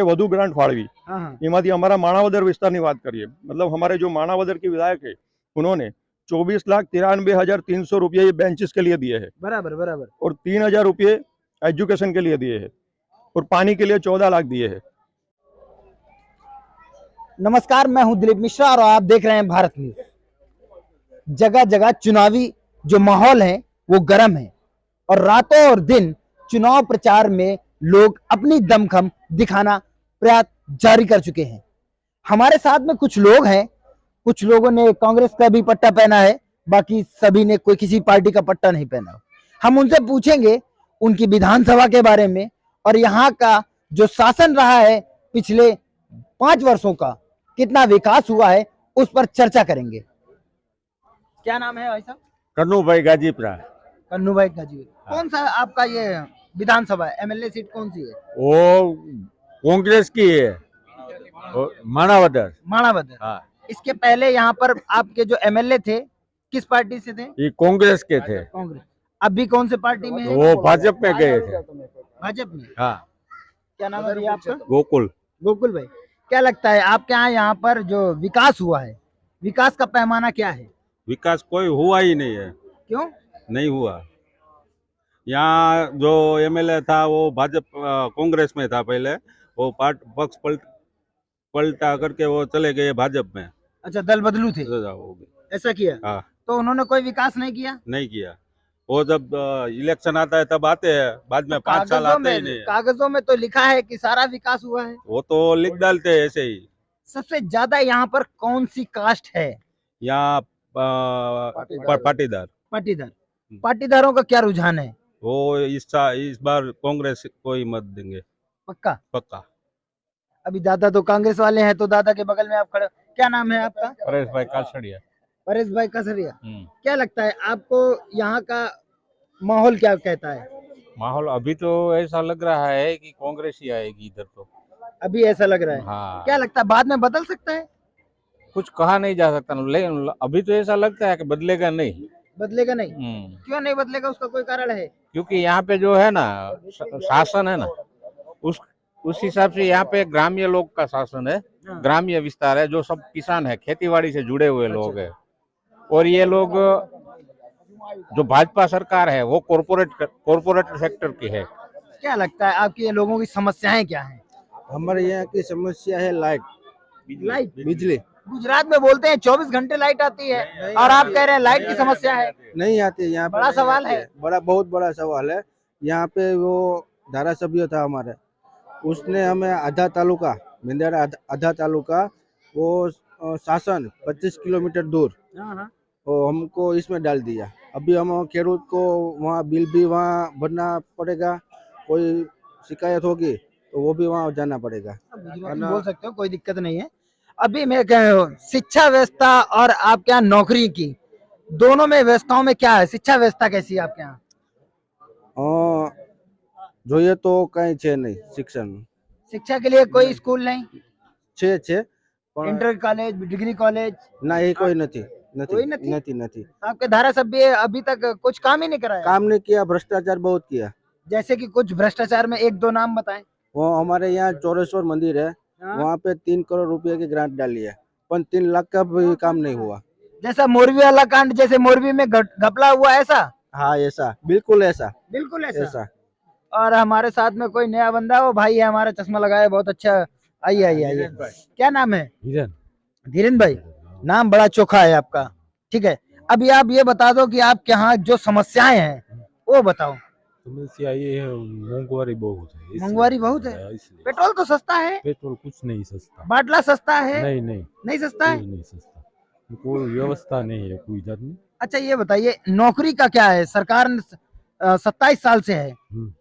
વધુ ગ્રાન્ટ ફાળવી એમાંથી અમારા માણાવદર વિસ્તારની વાત કરીએ, मतलब हमारे जो माणावदर के विधायक है उन्होंने 24,93,300 रुपये ये बेंचेस के लिए दिए हैं, बराबर बराबर, और 3,000 रुपये एजुकेशन के लिए दिए हैं, और पानी के लिए 14 लाख दिए हैं। नमस्कार, मैं हूं दिलीप मिश्रा और आप देख रहे हैं भारत न्यूज। जगह जगह चुनावी जो माहौल है वो गर्म है और रातों और दिन चुनाव प्रचार में लोग अपनी दमखम दिखाना प्रयास जारी कर चुके हैं। हमारे साथ में कुछ लोग हैं, कुछ लोगों ने कांग्रेस का भी पट्टा पहना है, बाकी सभी ने कोई किसी पार्टी का पट्टा नहीं पहना। हम उनसे पूछेंगे उनकी विधानसभा के बारे में और यहाँ का जो शासन रहा है पिछले 5 वर्षों का कितना विकास हुआ है उस पर चर्चा करेंगे। क्या नाम है भाई साहब? कन्नू भाई गाजीपुरा। कन्नू भाई गाजीपुरा। कौन सा आपका ये विधानसभा है, एमएलए सीट कौन सी है? वो कांग्रेस की है, माणावदर। माणावदर। हाँ। इसके पहले यहाँ पर आपके जो एमएलए थे किस पार्टी से थे? ये कांग्रेस के थे। कांग्रेस। अभी कौन से पार्टी में है? वो भाजपा में गए थे। भाजपा में। हाँ। क्या नाम है भैया आपका? गोकुल। गोकुल भाई, क्या लगता है आपके यहाँ पर जो विकास हुआ है, विकास का पैमाना क्या है? विकास कोई हुआ ही नहीं है। क्यों नहीं हुआ। यहाँ जो एमएलए था वो भाजपा कांग्रेस में था पहले, वो पक्ष पलटा करके वो चले गए भाजपा में। अच्छा, दल बदलू थे, ऐसा किया? हाँ। तो उन्होंने कोई विकास नहीं किया? नहीं किया। वो जब इलेक्शन आता है तब आते हैं, बाद में 5 साल आते ही नहीं। कागजों में तो लिखा है कि सारा विकास हुआ है, वो तो लिख डालते हैं ऐसे ही। सबसे ज्यादा यहाँ पर कौन सी कास्ट है? यहाँ पाटीदार। पाटीदार। पाटीदारों का क्या रुझान है? वो इस बार कांग्रेस को ही मत देंगे। पक्का? पक्का। अभी दादा तो कांग्रेस वाले हैं, तो दादा के बगल में आप खड़े। क्या नाम है आपका? परेश भाई कासड़िया। परेश भाई कसरिया। क्या लगता है आपको यहाँ का माहौल क्या कहता है? माहौल अभी तो ऐसा लग रहा है कि कांग्रेस ही आएगी इधर। तो अभी ऐसा लग रहा है। हाँ। क्या लगता है बाद में बदल सकता है? कुछ कहा नहीं जा सकता, लेकिन अभी तो ऐसा लगता है कि बदलेगा नहीं। बदलेगा नहीं? क्यों नहीं बदलेगा, उसका कोई कारण है? क्योंकि यहाँ पे जो है ना शासन है ना, उस हिसाब से यहाँ पे ग्रामीण लोग का शासन है। ग्रामीण विस्तार है, जो सब किसान है, खेतीबाड़ी से जुड़े हुए लोग है। और ये लोग जो भाजपा सरकार है वो कॉर्पोरेट सेक्टर की है। क्या लगता है आपकी लोगों की समस्याएं क्या है? हमारे यहाँ की समस्या है लाइट, बिजली। गुजरात में बोलते हैं 24 घंटे लाइट आती है और आप कह रहे हैं लाइट की समस्या है। नहीं आती यहाँ पे। बड़ा सवाल है। बहुत बड़ा सवाल है। यहाँ पे वो धारासभ्य था हमारे, उसने हमें आधा तालुका मेंदड़ा आधा तालुका वो शासन 25 किलोमीटर दूर वो हमको इसमें डाल दिया। अभी हम खेडूत को वहाँ बिल भी वहाँ भरना पड़ेगा, कोई शिकायत होगी तो वो भी वहाँ जाना पड़ेगा। बोल सकते हो, कोई दिक्कत नहीं है। अभी मैं कह रहा हूँ शिक्षा व्यवस्था और आपके यहाँ नौकरी की, दोनों में व्यवस्थाओं में क्या है? शिक्षा व्यवस्था कैसी है आपके यहाँ? જોઈએ તો કઈ છે નહીં શિક્ષણ। शिक्षा के लिए कोई स्कूल नहीं? છે इंटर कॉलेज, डिग्री कॉलेज? ना ये कोई नहीं। कोई नहीं? नहीं। आपके धारासभ्य अभी तक कुछ काम ही नहीं कराया? काम नहीं किया, भ्रष्टाचार बहुत किया। जैसे कि कुछ भ्रष्टाचार में 1-2 नाम बताएं। वो हमारे यहाँ चौरेश्वर मंदिर है, वहाँ पे 3 करोड़ रुपए की ग्रांट डाली है, पर 3 लाख का भी काम नहीं हुआ। जैसा मोरबी वाला कांड, जैसे मोरबी में घपला हुआ, ऐसा? हाँ ऐसा, बिल्कुल ऐसा। बिल्कुल ऐसा। और हमारे साथ में कोई नया बंदा, वो भाई है हमारा, चश्मा लगाया, बहुत अच्छा। आइए आइए आइए। क्या नाम है? धीरेन भाई। नाम बड़ा चोखा है आपका। ठीक है, अभी आप ये बता दो कि आपके यहाँ जो समस्याएं हैं वो बताओ। समस्या ये है, महंगाई बहुत है। महंगाई बहुत है? पेट्रोल तो सस्ता है? पेट्रोल कुछ नहीं सस्ता। बाटला सस्ता है? नहीं सस्ता है? नहीं सस्ता, कोई व्यवस्था नहीं है कोई इधर में। अच्छा ये बताइए, नौकरी का क्या है? सरकार 27 साल से है,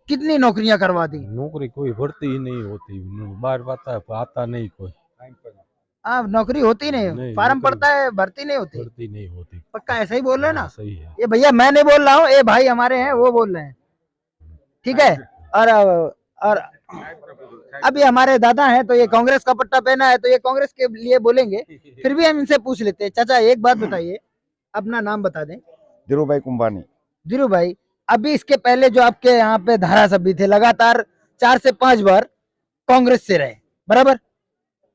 कितनी नौकरियां करवा दी? नौकरी कोई भर्ती ही नहीं होती, बाहर आता नहीं कोई। नौकरी होती नहीं, फार्म पड़ता है, भर्ती नहीं होती। पक्का ऐसा ही बोल रहे हैं ना? सही है। ये भैया मैं नहीं बोल रहा हूँ, ये भाई हमारे हैं वो बोल रहे हैं। ठीक है। और अभी हमारे दादा हैं तो ये कांग्रेस का पट्टा पहना है, तो ये कांग्रेस के लिए बोलेंगे, फिर भी हम इनसे पूछ लेते हैं। चाचा एक बात बताइए, अपना नाम बता दें। धीरू भाई कुंभानी। धीरू भाई, अभी इसके पहले जो आपके यहाँ पे धारासभ्य थे, लगातार 4 से 5 बार कांग्रेस से रहे, बराबर।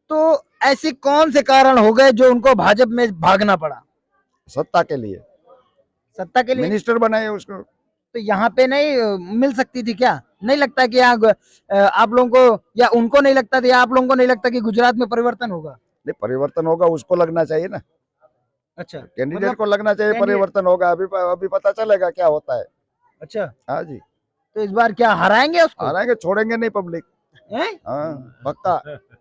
तो ऐसी कौन से कारण हो गए जो उनको भाजपा में भागना पड़ा? सत्ता के लिए, सत्ता के लिए? मिनिस्टर बनाए उसको। तो यहाँ पे नहीं मिल सकती थी क्या? नहीं लगता कि यहाँ आप लोगों को या उनको नहीं लगता था या आप लोगों को नहीं लगता कि गुजरात में परिवर्तन होगा? नहीं, परिवर्तन होगा, उसको लगना चाहिए ना, अच्छा, कैंडिडेट मतलब को लगना चाहिए, कैंडिडेट- परिवर्तन होगा। अभी पता चलेगा क्या होता है। अच्छा, हाँ जी, तो इस बार क्या हराएंगे उसको? हारेंगे, छोड़ेंगे नहीं पब्लिक। हैं? हाँ पक्का,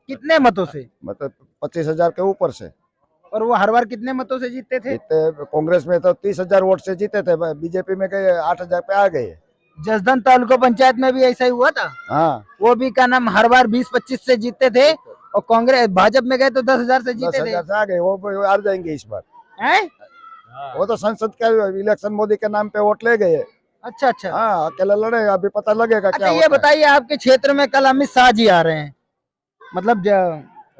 कितने मतों से? मतलब 25,000 के ऊपर से और वो हर बार कितने मतों से जीतते थे? जीते। कांग्रेस में तो 30,000 वोट से जीते थे, बीजेपी में गए 8,000 पे आ गए। जसदन तालुका पंचायत में भी ऐसा ही हुआ था। हाँ, वो भी क्या नाम हर बार 20-25 से जीतते थे और कांग्रेस भाजपा में गए तो 10,000 से जीते थे। 10,000 से आ गए, वो हार जाएंगे इस बार। हैं? वो तो संसद के इलेक्शन मोदी के नाम पे वोट ले गए। अच्छा अच्छा। हाँ, अकेला लड़ेगा, अभी पता लगेगा अच्छा क्या ये होता है। बताइए, आपके क्षेत्र में कल अमित शाह जी आ रहे हैं, मतलब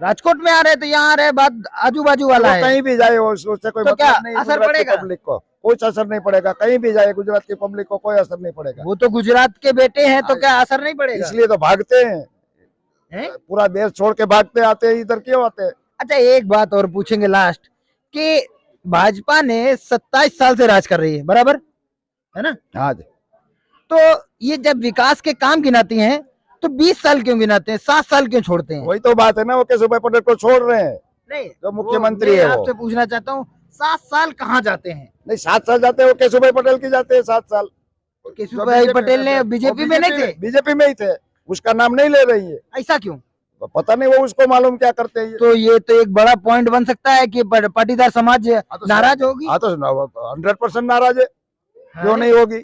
राजकोट में आ रहे हैं, तो यहाँ आ रहे हैं, बात आजू बाजू वाला वो है। कहीं भी जाए उससे कोई तो क्या मतलब नहीं, असर गुजरात की पड़ेगा? पब्लिक को कुछ असर नहीं पड़ेगा। कहीं भी जाए गुजरात की पब्लिक को कोई असर नहीं पड़ेगा। वो तो गुजरात के बेटे हैं, तो क्या असर नहीं पड़ेगा? इसलिए तो भागते हैं, हैं? पूरा देश छोड़ के भागते आते हैं, इधर क्यों आते हैं? अच्छा एक बात और पूछेंगे लास्ट, कि भाजपा ने 27 साल से राज कर रही है, बराबर है ना? हाँ जी, तो ये जब विकास के काम गिनाती हैं तो 20 साल क्यों गिनाते हैं, 7 साल क्यों छोड़ते हैं? वही तो बात है ना, वो केशुभाई पटेल को छोड़ रहे हैं, नहीं, जो मुख्यमंत्री मैं है वो। आपसे पूछना चाहता हूँ, 7 साल कहाँ जाते हैं? नहीं, 7 साल जाते हैं, वो केशुभाई पटेल की जाते हैं 7 साल। केशुभाई पटेल ने बीजेपी में नहीं थे? बीजेपी में ही थे, उसका नाम नहीं ले रही है। ऐसा क्यों? पता नहीं, वो उसको मालूम क्या करते हैं। तो ये तो एक बड़ा पॉइंट बन सकता है कि पाटीदार समाज नाराज होगी। हाँ तो 100% नाराज है, क्यों अरे, नहीं होगी?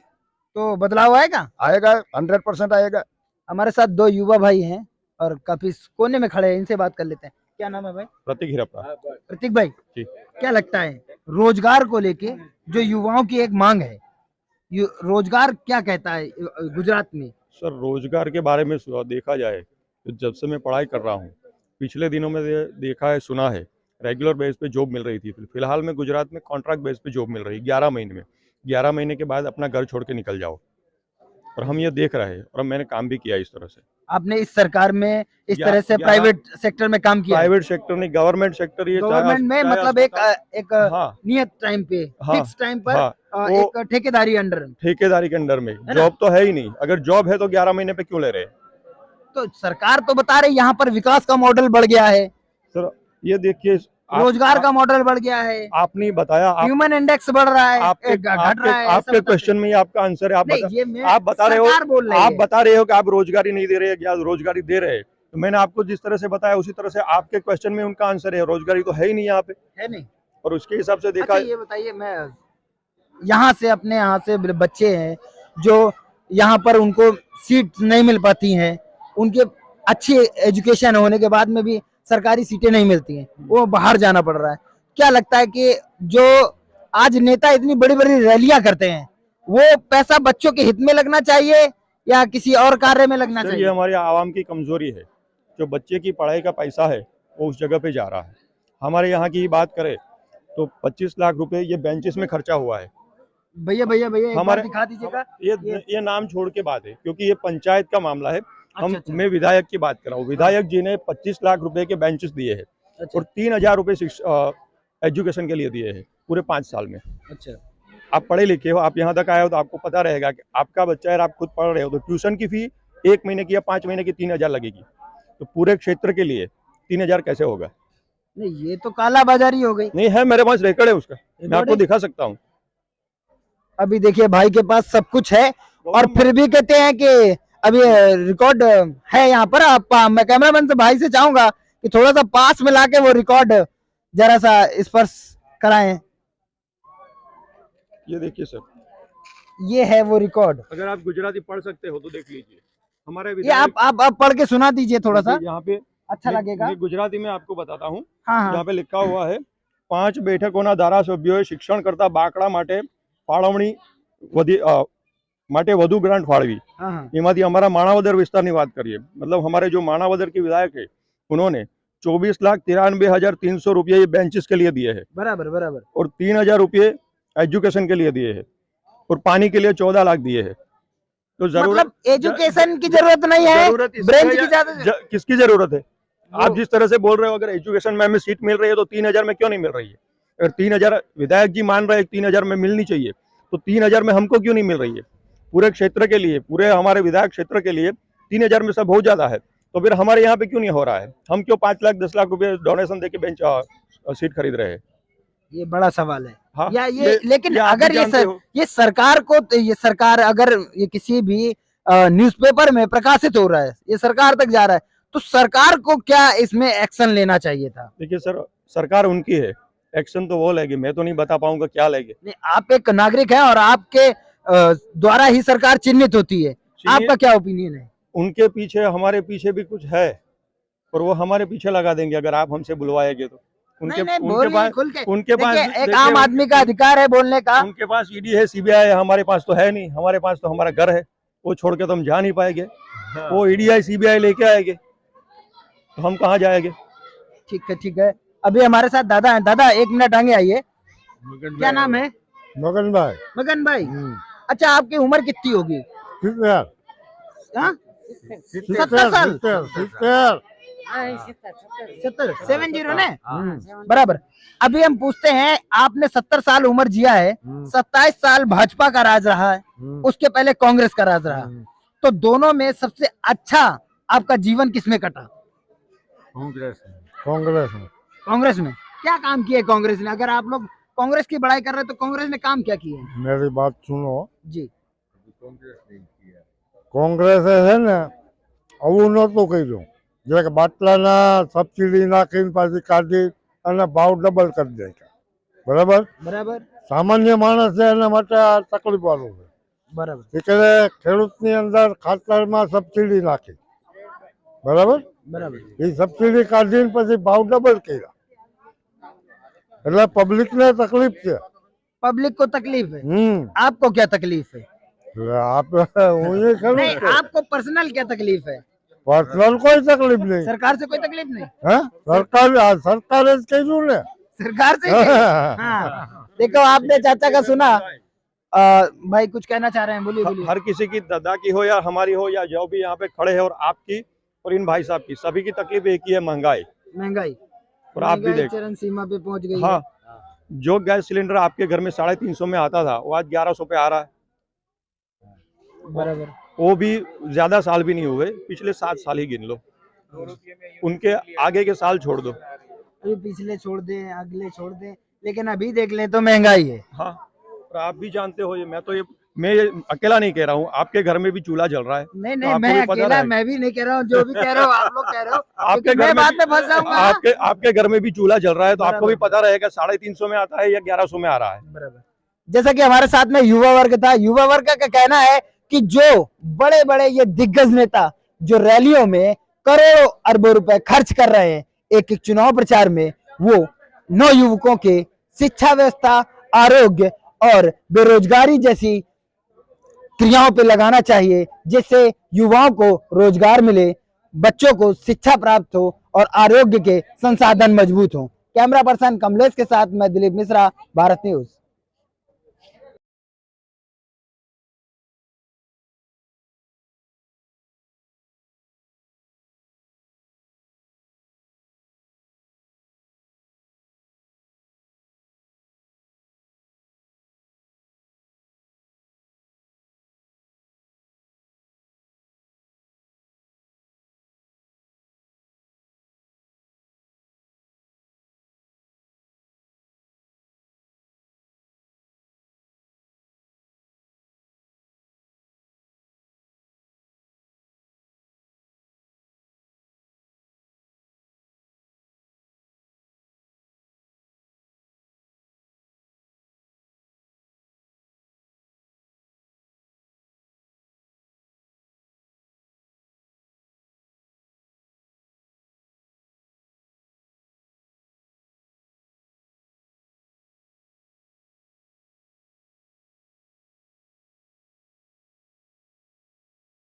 तो बदलाव आएगा? आएगा, 100% आएगा। हमारे साथ 2 युवा भाई हैं और काफी कोने में खड़े हैं, इनसे बात कर लेते हैं। क्या नाम है भाई? प्रतीक हिरप्पा। प्रतीक भाई जी। क्या लगता है रोजगार को लेके जो युवाओं की एक मांग है, रोजगार क्या कहता है गुजरात में? सर रोजगार के बारे में देखा जाए तो जब से मैं पढ़ाई कर रहा हूँ, पिछले दिनों में देखा है, सुना है, रेगुलर बेस पे जॉब मिल रही थी। फिलहाल में गुजरात में कॉन्ट्रैक्ट बेस पे जॉब मिल रही है 11 महीने में। 11 महीने के बाद अपना घर छोड़ के निकल जाओ, और हम ये देख रहे हैं, और मैंने काम भी किया इस तरह से। आपने इस सरकार में इस या- तरह से या- प्राइवेट सेक्टर में काम किया? प्राइवेट सेक्टर नहीं, गवर्नमेंट सेक्टर, ये गवर्नमेंट में मतलब एक हाँ नियत टाइम पे, हाँ, फिक्स टाइम पर हाँ, एक ठेकेदारी अंडर। ठेकेदारी के अंडर में ना? जॉब तो है ही नहीं। अगर जॉब है तो 11 महीने पे क्यों ले रहे हैं? तो सरकार तो बता रही यहाँ पर विकास का मॉडल बढ़ गया है, सर ये देखिए, रोजगार का मॉडल बढ़ गया है, आपने बताया, ह्यूमन इंडेक्स बढ़ रहा है, आपके घट रहा है, आपके सब क्वेश्चन में ही आपका आंसर है। नहीं, ये मैं आप बता रहे हो, सरकार बोल रही आप है। बता रहे हो कि आप रोजगारी नहीं दे रहे या रोजगारी दे रहे हैं। तो मैंने आपको जिस तरह से बताया उसी तरह से आपके क्वेश्चन में उनका आंसर है, रोजगारी तो है ही नहीं यहाँ पे। है नहीं? और उसके हिसाब से देखा अच्छा ये बताइए, मैं यहाँ से अपने यहाँ से बच्चे हैं जो यहाँ पर उनको सीट नहीं मिल पाती हैं, उनके अच्छी एजुकेशन होने के बाद में भी सरकारी सीटें नहीं मिलती हैं, वो बाहर जाना पड़ रहा है। क्या लगता है कि जो आज नेता इतनी बड़ी बड़ी रैलियां करते हैं, वो पैसा बच्चों के हित में लगना चाहिए या किसी और कार्य में लगना सर, ये चाहिए? हमारी आवाम की कमजोरी है। जो बच्चे की पढ़ाई का पैसा है वो उस जगह पे जा रहा है। हमारे यहाँ की बात करें तो 25 लाख रुपए ये बेंचेस में खर्चा हुआ है। भैया भैया भैया एक बार हमारे दिखा दीजिएगा। ये नाम छोड़ के बात है, क्योंकि ये पंचायत का मामला है। हम अच्छा। मैं विधायक की बात कर रहा हूँ। विधायक जी ने 25 लाख रुपए के बेंचेस दिए हैं अच्छा और 3,000 रुपए एजुकेशन के लिए दिए हैं पूरे 5 साल में। अच्छा आप पढ़े लिखे हो, आप यहाँ तक आए हो तो आपको पता रहेगा कि आपका बच्चा है, आप खुद पढ़ रहे हो तो ट्यूशन की फी 1 महीने की या 5 महीने की 3,000 लगेगी। तो पूरे क्षेत्र के लिए 3,000 कैसे होगा? नहीं, ये तो काला बाजारी हो गई। नहीं है, मेरे पास रिकॉर्ड है उसका, मैं आपको दिखा सकता हूँ। अभी देखिए भाई के पास सब कुछ है और फिर भी कहते हैं कि अभी रिकॉर्ड है यहाँ पर। आप मैं कैमरामैन से भाई से चाहूंगा कि थोड़ा सा पास में लाके वो रिकॉर्ड जरा सा स्पर्श कराएं। ये देखिए सर, ये है वो रिकॉर्ड। अगर आप गुजराती पढ़ सकते हो तो देख लीजिए। हमारे ये विधायक आप पढ़ के सुना दीजिए थोड़ा सा, यहाँ पे अच्छा लगेगा। मैं गुजराती में आपको बताता हूँ। हाँ हाँ यहाँ पे लिखा हुआ है 5 બેઠકોના ધારાસભ્યોએ શિક્ષણ કરતા બાકડા માટે ફાળવણી માટે વધુ ગ્રાન્ટ ફાળવી। हाँ हाँ એમાંથી અમારા માણાવદર વિસ્તારની વાત કરીએ, मतलब हमारे जो माणावदर के विधायक है उन्होंने 24,93,300 रुपये ये बेंचेस के लिए दिए हैं बराबर बराबर। और 3,000 रुपये एजुकेशन के लिए दिए हैं और पानी के लिए 14 लाख दिए हैं। तो जरूरत मतलब एजुकेशन की जरूरत नहीं है, जरूरत इसकी ब्रेंच है की या- ज्यादा किसकी जरूरत है? आप जिस तरह से बोल रहे हो, अगर एजुकेशन में हमें सीट मिल रही है तो 3,000 में क्यों नहीं मिल रही है? अगर 3,000 विधायक जी मान रहे हैं 3,000 में मिलनी चाहिए, तो 3,000 में हमको क्यों नहीं मिल रही है? पूरे क्षेत्र के लिए, पूरे हमारे विधायक क्षेत्र के लिए 3,000 में सब बहुत ज्यादा है, तो फिर हमारे यहाँ पे क्यों नहीं हो रहा है? हम क्यों 5 लाख 10 लाख रुपए डोनेशन देके बेंच सीट खरीद रहे हैं? ये बड़ा सवाल है। हाँ, या ये लेकिन आप भी अगर जानते हो। ये सरकार को, ये सरकार अगर ये किसी भी न्यूज़पेपर में प्रकाशित हो रहा है, ये सरकार तक जा रहा है, तो सरकार को क्या इसमें एक्शन लेना चाहिए था? देखिए सर, सरकार उनकी है, एक्शन तो वो लेगी, मैं तो नहीं बता पाऊंगा क्या लेगी। नहीं, आप एक नागरिक हैं और आपके द्वारा ही सरकार चिन्हित होती है, आपका क्या ओपिनियन है? उनके पीछे हमारे पीछे भी कुछ है, और वो हमारे पीछे लगा देंगे अगर आप हमसे बुलवाएंगे तो। नहीं, नहीं, उनके बोलिए पास खुल के। उनके पास देखिए, एक देखिए, आम आदमी का अधिकार है बोलने का। उनके पास ईडी है, सीबीआई है, हमारे पास तो है नहीं। हमारे पास तो हमारा घर है, वो छोड़ के तो हम जा नहीं पाएंगे। वो ईडी सीबीआई लेके आएंगे तो हम कहाँ जाएंगे? ठीक है, ठीक है। अभी हमारे साथ दादा हैं। दादा, 1 मिनट आगे आइए। क्या नाम है? मगन भाई मगन भाई। अच्छा, आपकी उम्र कितनी होगी? हाँ? 70 साल? 70 ने बराबर। अभी हम पूछते हैं, आपने 70 साल उम्र जिया है, 27 साल भाजपा का राज रहा है, उसके पहले कांग्रेस का राज रहा, तो दोनों में सबसे अच्छा आपका जीवन किसमें कटा? कांग्रेस में। क्या काम किए कांग्रेस ने? अगर आप लोग कांग्रेस की बड़ाई कर रहे हैं तो कांग्रेस ने काम क्या किए? मेरी बात सुनो जी। કોંગ્રેસે છે ને આવું નહોતું કર્યું, જે કે બાટલાના સબસિડી નાખીને પાછી કાઢી અને ભાવ ડબલ કરી દે, બરાબર? બરાબર સામાન્ય માણસ છે એના માટે આ તકલીફ વાળું છે. બરાબર એ કે ખેડૂતની અંદર ખાતરમાં સબસિડી નાખી, બરાબર? બરાબર એ સબસિડી કાઢીને પછી ભાવ ડબલ કર્યા, એટલે પબ્લિકને તકલીફ છે. पब्लिक को तकलीफ है। आपको क्या तकलीफ है? आप હું એ ખરું नहीं, आपको पर्सनल क्या तकलीफ है? પર્સનલ કોઈ તકલીફ નહીં. सरकार से कोई तकलीफ नहीं? હા, સરકારે જ કર્યું ને. सरकार से हाँ। देखो, आपने चाचा का सुना। भाई कुछ कहना चाह रहे हैं, बोलिए बोलिए। हर किसी की, दादा की हो या हमारी हो या जो भी यहाँ पे खड़े हैं, और आपकी और इन भाई साहब की, सभी की तकलीफ एक ही है, महंगाई। महंगाई और आप भी महंगाई देख, चरम सीमा पे पहुंच गई हाँ, जो गैस सिलेंडर आपके घर में 350 में आता था, वो आज 1100 पे आ रहा है। है। बराबर। वो भी ज्यादा साल भी नहीं हुए, पिछले 7 साल ही गिन लो, उनके आगे के साल छोड़ दो। अभी पिछले छोड़ दे, अगले छोड़ दे, लेकिन अभी देख लें तो महंगाई है। हाँ, और आप भी जानते हो, मैं ये अकेला नहीं कह रहा हूँ, आपके घर में भी चूल्हा जल रहा है। नहीं तो नहीं, आपको मैं भी पता अकेला, रहेगा। मैं भी नहीं कह रहा हूँ, जो भी कह रहे हो आप लोग कह रहे हो, आपके क्योंकि घर मैं में बाद में फंस जाऊंगा। आपके घर में भी चूल्हा जल रहा है, तो आपको भी बराबर। पता रहेगा 350 में आता है या 1100 में आ रहा है। बराबर। जैसा कि हमारे साथ में युवा वर्ग था, युवा वर्ग का कहना है कि जो बड़े बड़े ये दिग्गज नेता जो रैलियों में करोड़ों अरबों रुपए खर्च कर रहे हैं एक एक चुनाव प्रचार में, वो नवयुवकों के शिक्षा व्यवस्था, आरोग्य और बेरोजगारी जैसी क्रियाओं पे लगाना चाहिए, जिससे युवाओं को रोजगार मिले, बच्चों को शिक्षा प्राप्त हो और आरोग्य के संसाधन मजबूत हो। कैमरा पर्सन कमलेश के साथ मैं दिलीप मिश्रा, भारत न्यूज।